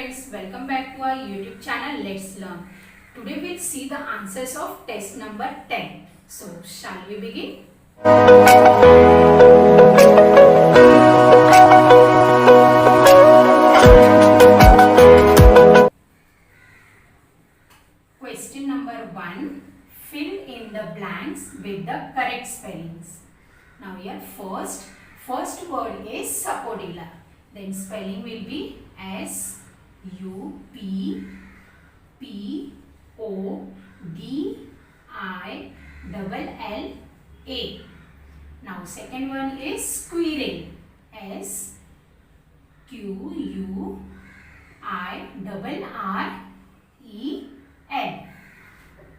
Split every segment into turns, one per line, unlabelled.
friends, welcome back to our YouTube channel Let's Learn. Today we'll see the answers of test number 10. So, shall we begin? Question number 1. Fill in the blanks with the correct spellings. Now here first word is Sapodilla. Then spelling will be Suppodilla. Now second one is squirrel. Squirrel.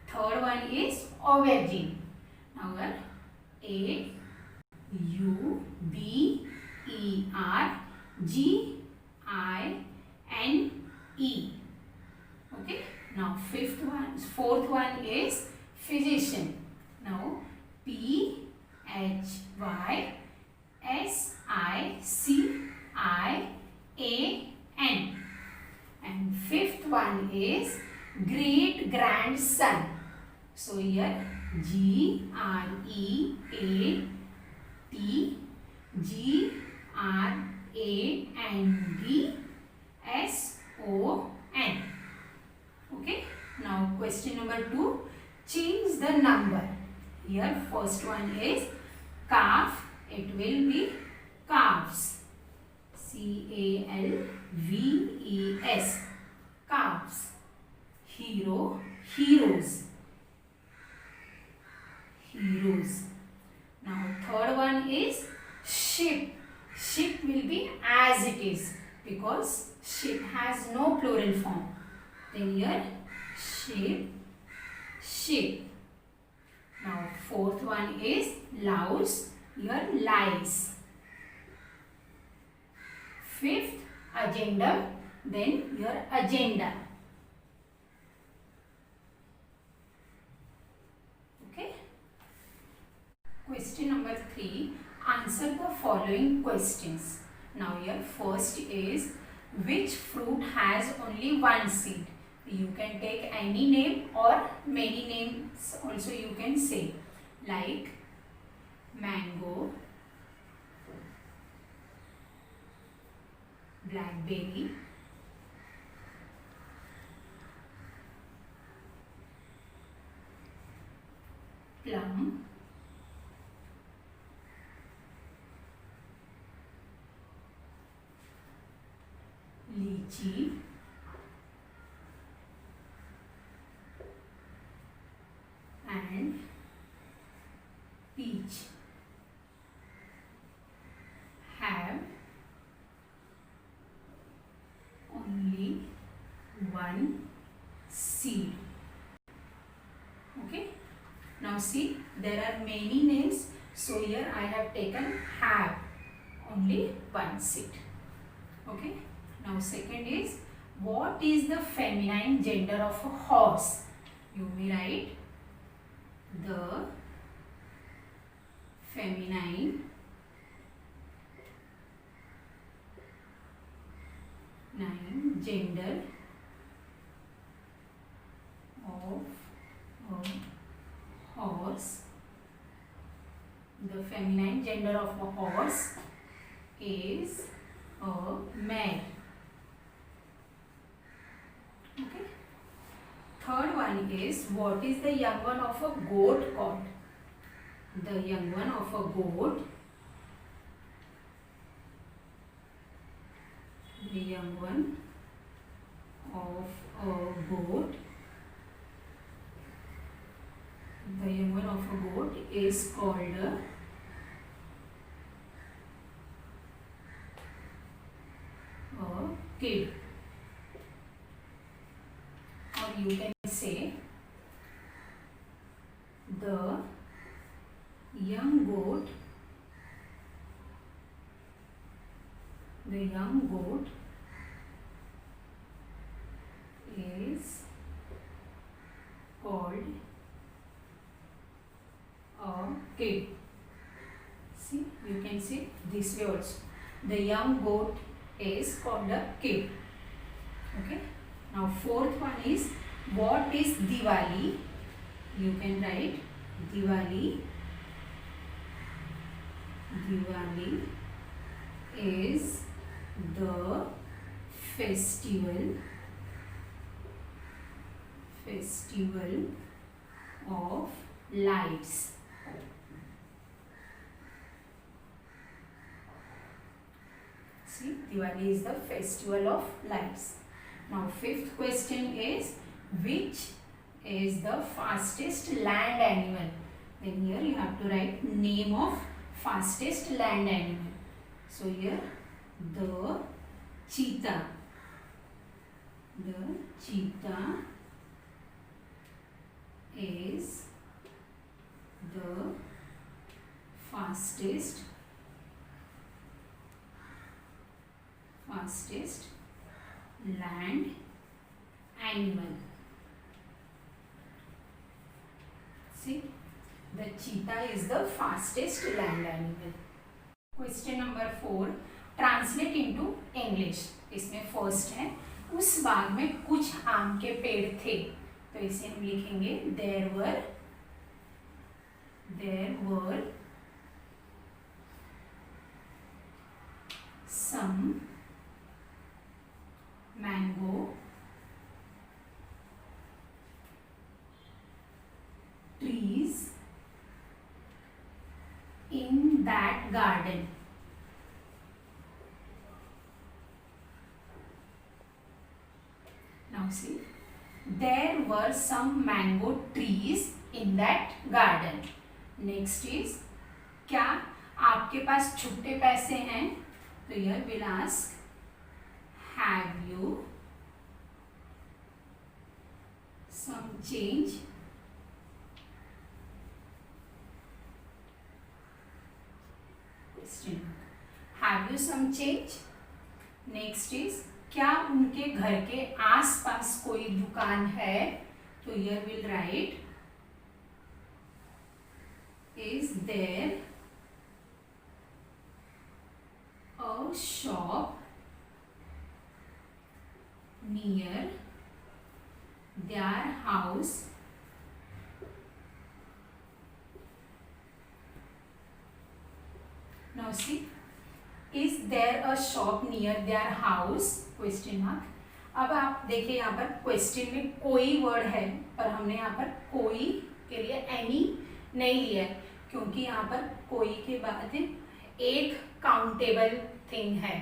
Third one is aubergine. Now AUBERGINE. Okay. Now fourth one is physician. Now PHYSICIAN. And fifth one is great grandson. So here GREATGRANDSON. Okay. Now question number 2. Change the number. Here first one is calf. It will be calves. CALVES. Calves. Hero. Heroes. Now third one is ship. Ship will be as it is because ship has no plural form. Then here ship. Now fourth one is louse. Here lies. Fifth agenda. Then here agenda. Okay. Question number 3. Answer the following questions. Now here first is which fruit has only one seed? You can take any name or many names also you can say, like mango, blackberry, plum, lychee, and peach. Have only one seed. Okay. Now see, there are many names. So here I have taken have only one seed. Okay. Now second is, what is the feminine gender of a horse? You may write the feminine gender of a horse. The feminine gender of a horse is a mare. Okay. Third one is, what is the young one of a goat called? The young one of a goat. The young one of a goat. The young one of a goat is called a kid. Or you can say the young goat is called a kid. See, you can say this way also. The young goat is called a kid. Okay. Now fourth one is, what is Diwali? You can write Diwali. Diwali is the festival of lights. See, Diwali is the festival of lights. Now fifth question is, which is the fastest land animal? Then here you have to write name of fastest land animal. So here the cheetah. The cheetah is the fastest land animal. See, the cheetah is the fastest land animal. Question number 4, translate into English. इसमें first है, उस बाग में कुछ आम के पेड़ थे. तो इसे हम लिखेंगे there were some mango trees in that garden. Now see, there were some mango trees in that garden. Next is, क्या आपके पास छुट्टे पैसे हैं? तो here we'll ask, have you some change? Have you some change? Next is, क्या उनके घर के आसपास कोई दुकान है? तो here we'll write, is there a shop near their house? Now see, is there a shop near their house? Question mark. अब आप देखिए यहाँ पर क्वेश्चन में कोई वर्ड है, पर हमने यहाँ पर कोई के लिए एनी नहीं लिया है, क्योंकि यहाँ पर कोई के बाद एक काउंटेबल थिंग है.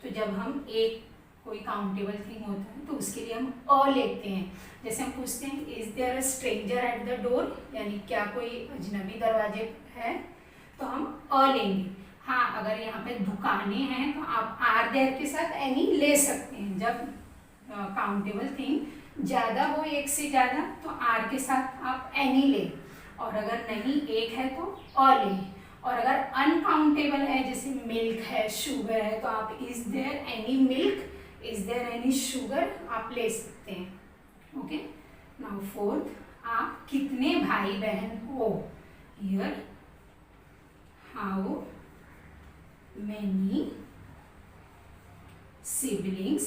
तो जब हम एक कोई काउंटेबल थिंग होता है तो उसके लिए हम अ लेते हैं. जैसे हम पूछते हैं, is there a stranger at the door, यानी क्या कोई अजनबी दरवाजे है, तो हम अ लेंगे. हाँ, अगर यहाँ पे दुकानें हैं तो आप आर देयर के साथ एनी ले सकते हैं. जब काउंटेबल थिंग ज़्यादा हो, एक से ज़्यादा, तो आर के साथ आप एनी ले, और अगर नहीं एक है तो अ ले. और अगर अनकाउंटेबल है, जैसे मिल्क है, शुगर है, तो आप is there any milk, is there any sugar आप ले सकते हैं. ओके. नाउ फोर्थ, आप कितने भाई बहन हो? Here how many siblings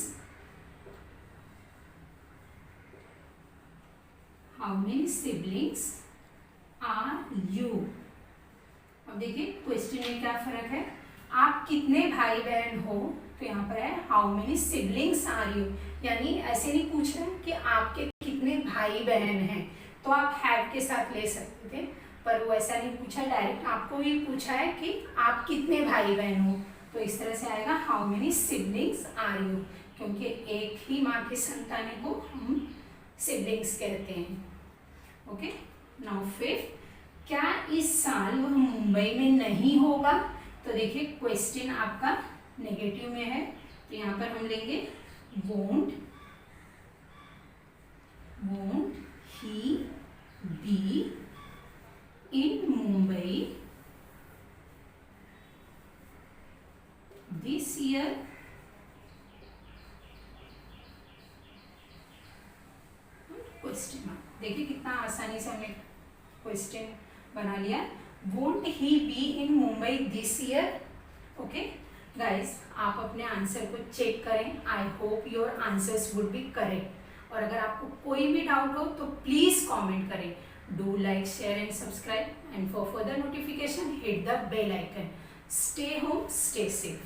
are you? अब देखिए क्वेश्चन में क्या फर्क है. आप कितने भाई बहन हो, तो यहाँ पर है how many siblings are you, यानी ऐसे नहीं पूछ रहे कि आपके कितने भाई बहन हैं. तो आप हैव के साथ ले सकते थे, पर वो ऐसा नहीं पूछा, डायरेक्ट आपको ही पूछा है कि आप कितने भाई बहन हो. तो इस तरह से आएगा how many siblings are you, क्योंकि एक ही माँ की संतानों को हम सिबलिंग्स कहते हैं. ओके. नाउ फिफ्थ, क्या इस साल वह मुंबई में नहीं होगा? तो देखिए क्वेश्चन आपका नेगेटिव में है, तो यहाँ पर हम लेंगे won't he be in Mumbai this year? Question mark. देखिए कितना आसानी से हमने क्वेश्चन बना लिया. Won't he be in Mumbai this year? Okay. Guys आप अपने आंसर को चेक करें. I hope your answers would be correct. और अगर आपको कोई भी डाउट हो तो प्लीज कमेंट करें. Do like, share and subscribe, and for further notification hit the bell icon. Stay home, stay safe.